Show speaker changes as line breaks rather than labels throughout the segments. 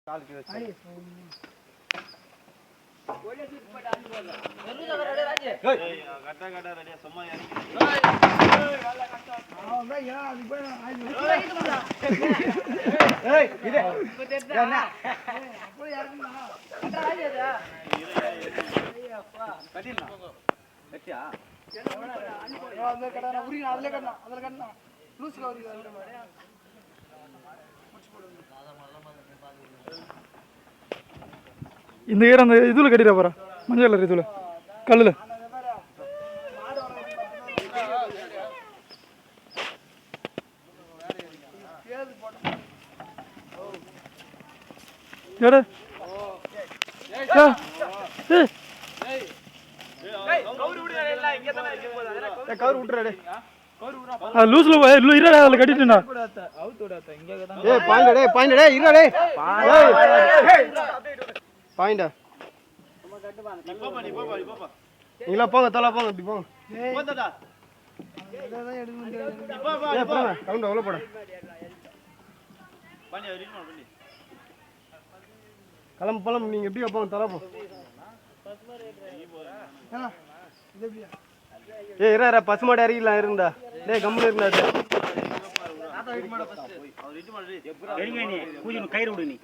காலுக்கு வச்சு கட்ட கட்ட ரெடியா சும்மா
இந்த ஈரம் அந்த இதுல கட்டிட போறா மஞ்சள் இதுல கல்லுல லூஸ்ல அதுல கட்டிட்டுனா
பாயிண்டா நீங்களா போங்க தலா போங்க இப்படி போங்க கவுண்ட் அவ்வளோ போட கிளம்பு பழம் நீங்க எப்படி போங்க தலா போ இரா பசுமாடு இறங்கிடலாம் இருந்தா கம்முன்னு இருந்தா
கயிறு விடு நீ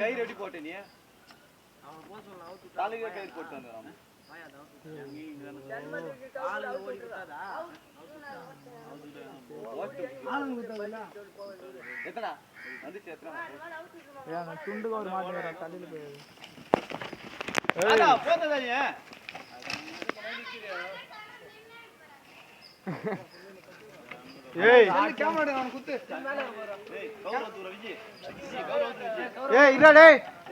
கயிறு எப்படி போட்ட நீ தலையில கயிறு போட்டு வந்துடுறான்
துண்டு ஒரு மாட்டு தலையில
போத்ததானே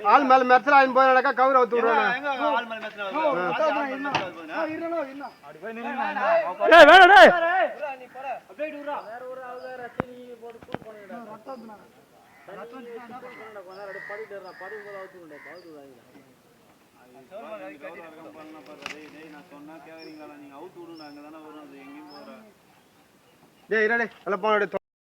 ஆள் மேல மெத்தல ஆயின் போய் கவுர ஊத்து
நான் சொன்னா கேக்குறீங்களா நீங்க அவுத்து விடுங்க அங்கதானே வரும் அது எங்கேயும் போற
டேய் இரடே எல்லாம் போன